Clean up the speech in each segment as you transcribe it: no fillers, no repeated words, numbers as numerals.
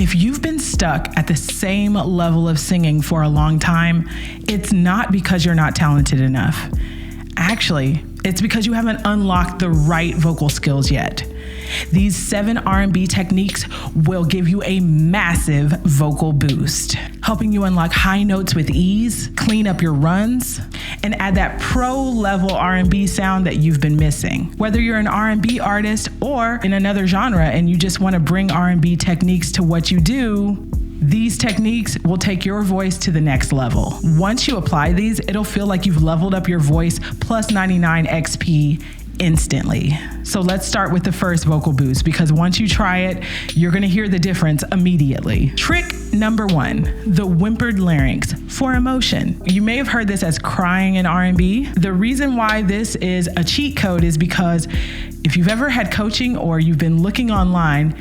If you've been stuck at the same level of singing for a long time, it's not because you're not talented enough. Actually, it's because you haven't unlocked the right vocal skills yet. These 7 R&B techniques will give you a massive vocal boost, helping you unlock high notes with ease, clean up your runs, and add that pro-level R&B sound that you've been missing. Whether you're an R&B artist or in another genre and you just want to bring R&B techniques to what you do, these techniques will take your voice to the next level. Once you apply these, it'll feel like you've leveled up your voice plus 99 XP instantly. So let's start with the first vocal boost, because once you try it, you're gonna hear the difference immediately. Trick number 1, the whimpered larynx for emotion. You may have heard this as crying in R&B. The reason why this is a cheat code is because if you've ever had coaching or you've been looking online,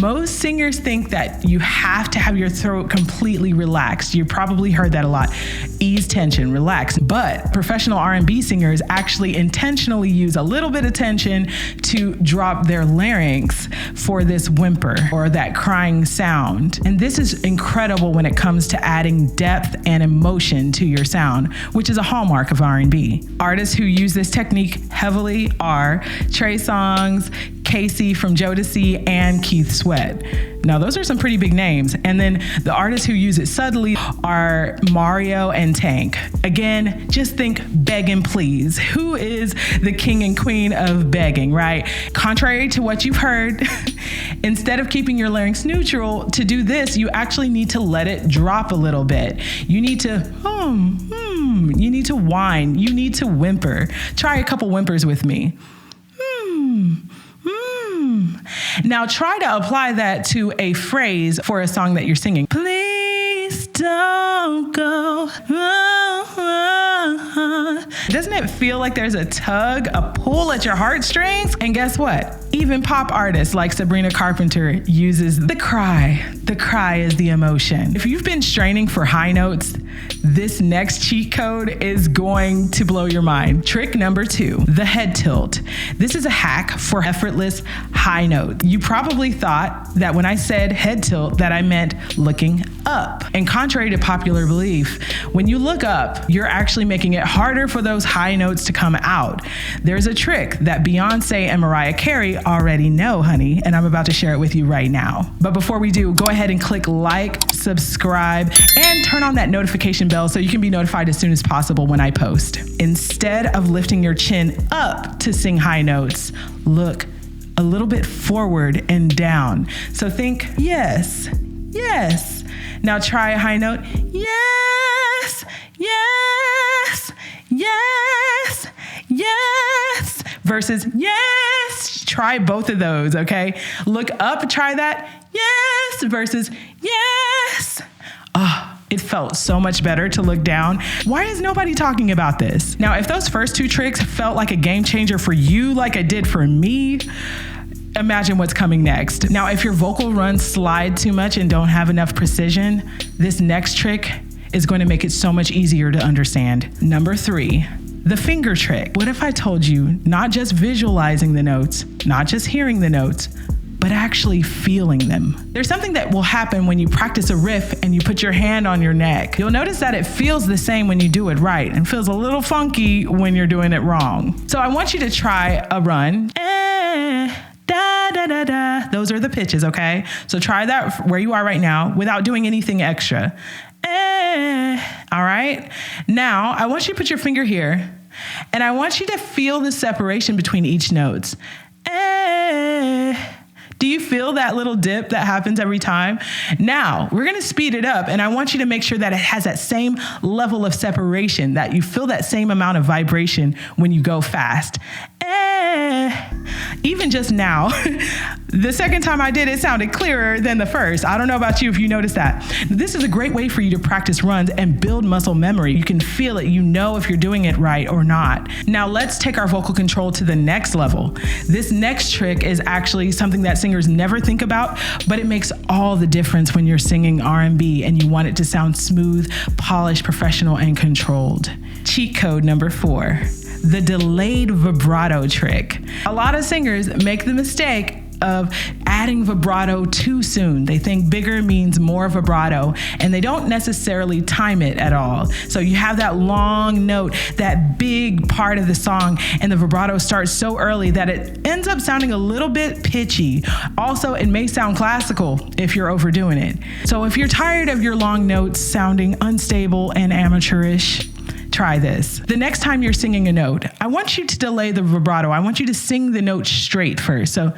most singers think that you have to have your throat completely relaxed. You probably heard that a lot. Ease tension, relax. But professional R&B singers actually intentionally use a little bit of tension to drop their larynx for this whimper or that crying sound. And this is incredible when it comes to adding depth and emotion to your sound, which is a hallmark of R&B. Artists who use this technique heavily are Trey Songz, Casey from Jodeci, and Keith Sweat. Now, those are some pretty big names. And then the artists who use it subtly are Mario and Tank. Again, just think beg and please. Who is the king and queen of begging, right? Contrary to what you've heard, instead of keeping your larynx neutral, to do this, you actually need to let it drop a little bit. You need to you need to whine, you need to whimper. Try a couple whimpers with me. Now try to apply that to a phrase for a song that you're singing. Please don't go. Doesn't it feel like there's a tug, a pull at your heartstrings? And guess what? Even pop artists like Sabrina Carpenter uses the cry. The cry is the emotion. If you've been straining for high notes, this next cheat code is going to blow your mind. Trick number 2, the head tilt. This is a hack for effortless high notes. You probably thought that when I said head tilt that I meant looking up. And contrary to popular belief, when you look up, you're actually making it harder for those high notes to come out. There's a trick that Beyonce and Mariah Carey already know, honey, and I'm about to share it with you right now. But before we do, go ahead and click like, subscribe, and turn on that notification bell so you can be notified as soon as possible when I post. Instead of lifting your chin up to sing high notes, look a little bit forward and down. So think, yes, yes. Now try a high note. Yes, yes, yes, yes. Versus yes. Try both of those, okay? Look up, try that. Yes. Versus yes. It felt so much better to look down. Why is nobody talking about this? Now, if those first 2 tricks felt like a game changer for you, like it did for me, imagine what's coming next. Now, if your vocal runs slide too much and don't have enough precision, this next trick is going to make it so much easier to understand. Number 3, the finger trick. What if I told you not just visualizing the notes, not just hearing the notes, but actually feeling them? There's something that will happen when you practice a riff and you put your hand on your neck. You'll notice that it feels the same when you do it right and feels a little funky when you're doing it wrong. So I want you to try a run. Da, da, da, da. Those are the pitches, okay? So try that where you are right now without doing anything extra. All right? Now, I want you to put your finger here, and I want you to feel the separation between each notes. Do you feel that little dip that happens every time? Now, we're gonna speed it up, and I want you to make sure that it has that same level of separation, that you feel that same amount of vibration when you go fast. Even just now, the second time I did it sounded clearer than the first. I don't know about you if you noticed that. This is a great way for you to practice runs and build muscle memory. You can feel it, you know if you're doing it right or not. Now let's take our vocal control to the next level. This next trick is actually something that singers never think about, but it makes all the difference when you're singing R&B and you want it to sound smooth, polished, professional, and controlled. Cheat code number 4. The delayed vibrato trick. A lot of singers make the mistake of adding vibrato too soon. They think bigger means more vibrato, and they don't necessarily time it at all. So you have that long note, that big part of the song, and the vibrato starts so early that it ends up sounding a little bit pitchy. Also, it may sound classical if you're overdoing it. So if you're tired of your long notes sounding unstable and amateurish, try this. The next time you're singing a note, I want you to delay the vibrato. I want you to sing the note straight first. So,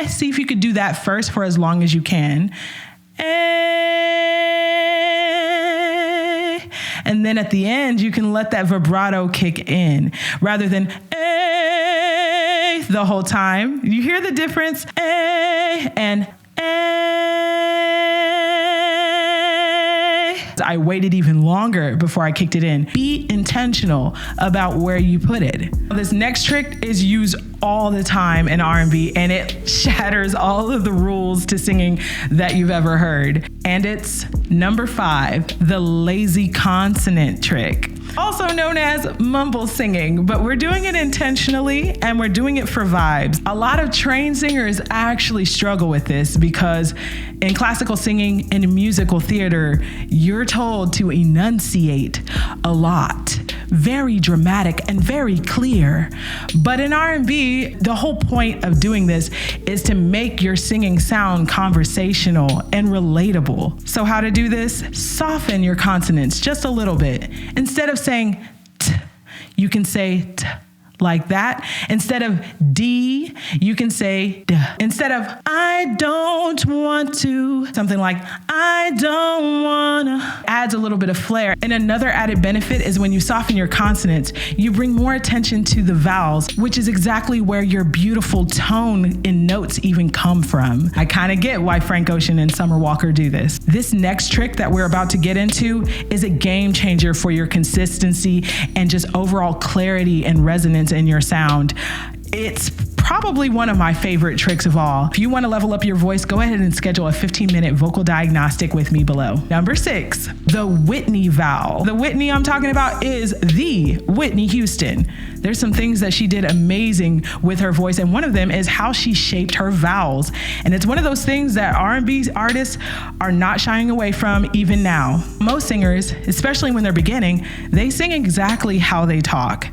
see if you could do that first for as long as you can. And then at the end, you can let that vibrato kick in rather than the whole time. You hear the difference? And I waited even longer before I kicked it in. Be intentional about where you put it. This next trick is used all the time in R&B, and it shatters all of the rules to singing that you've ever heard. And it's number 5, the lazy consonant trick. Also known as mumble singing, but we're doing it intentionally and we're doing it for vibes. A lot of trained singers actually struggle with this because in classical singing and in musical theater, you're told to enunciate a lot, very dramatic and very clear. But in R&B, the whole point of doing this is to make your singing sound conversational and relatable. So how to do this? Soften your consonants just a little bit. Instead of saying t, you can say t like that. Instead of D, you can say D. Instead of I don't want to, something like I don't wanna, adds a little bit of flair. And another added benefit is when you soften your consonants, you bring more attention to the vowels, which is exactly where your beautiful tone in notes even come from. I kind of get why Frank Ocean and Summer Walker do this. This next trick that we're about to get into is a game changer for your consistency and just overall clarity and resonance in your sound. It's probably one of my favorite tricks of all. If you want to level up your voice, go ahead and schedule a 15-minute vocal diagnostic with me below. Number 6, the Whitney vowel. The Whitney I'm talking about is the Whitney Houston. There's some things that she did amazing with her voice, and one of them is how she shaped her vowels. And it's one of those things that R&B artists are not shying away from even now. Most singers, especially when they're beginning, they sing exactly how they talk.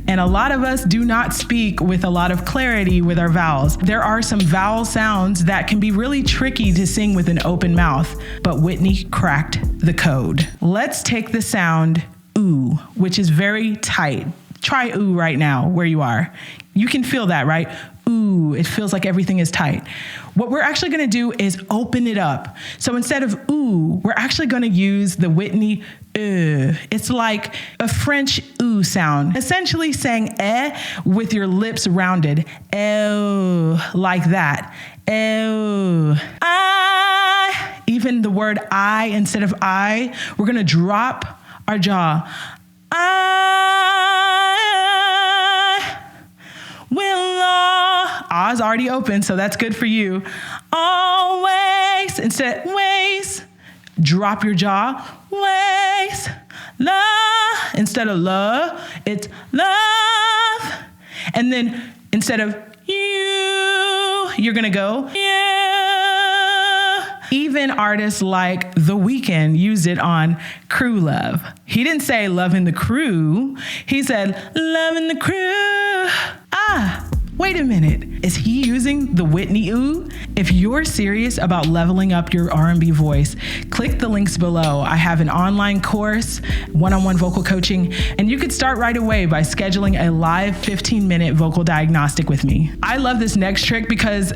And a lot of us do not speak with a lot of clarity with our vowels. There are some vowel sounds that can be really tricky to sing with an open mouth, but Whitney cracked the code. Let's take the sound ooh, which is very tight. Try ooh right now where you are. You can feel that, right? Ooh, it feels like everything is tight. What we're actually gonna do is open it up. So instead of ooh, we're actually gonna use the Whitney It's like a French ooh sound, essentially saying with your lips rounded. Like that. Even the word I instead of I, we're gonna drop our jaw. Ah's already open, so that's good for you. Always, instead, ways, drop your jaw. Ways, love, instead of love, it's love. And then instead of you, you're gonna go, yeah. Even artists like The Weeknd use it on Crew Love. He didn't say loving the crew, he said loving the crew. Wait a minute, is he using the Whitney ooh? If you're serious about leveling up your R&B voice, click the links below. I have an online course, one-on-one vocal coaching, and you could start right away by scheduling a live 15-minute vocal diagnostic with me. I love this next trick because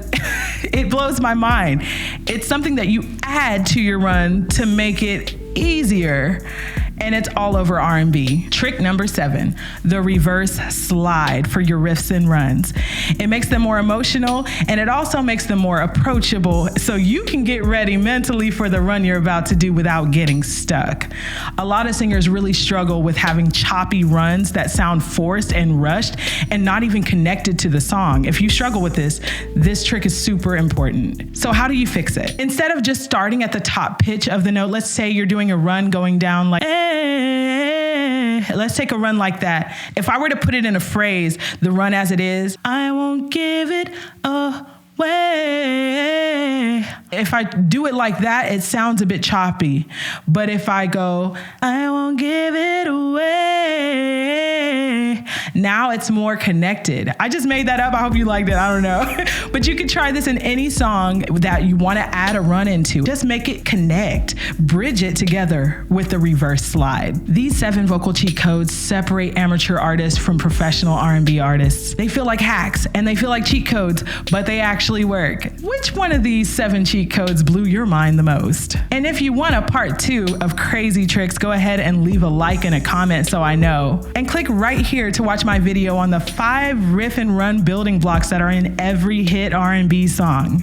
it blows my mind. It's something that you add to your run to make it easier. And it's all over R&B. Trick number 7, the reverse slide for your riffs and runs. It makes them more emotional, and it also makes them more approachable so you can get ready mentally for the run you're about to do without getting stuck. A lot of singers really struggle with having choppy runs that sound forced and rushed and not even connected to the song. If you struggle with this trick is super important. So how do you fix it? Instead of just starting at the top pitch of the note, let's say you're doing a run going down like, let's take a run like that. If I were to put it in a phrase, the run as it is, I won't give it away. away. If I do it like that, it sounds a bit choppy. But if I go, I won't give it away, now it's more connected. I just made that up. I hope you liked it. I don't know. But you could try this in any song that you want to add a run into. Just make it connect. Bridge it together with the reverse slide. These 7 vocal cheat codes separate amateur artists from professional R&B artists. They feel like hacks and they feel like cheat codes, but they actually work. Which one of these 7 cheat codes blew your mind the most? And if you want a part 2 of crazy tricks, go ahead and leave a like and a comment so I know. And click right here to watch my video on the 5 riff and run building blocks that are in every hit R&B song.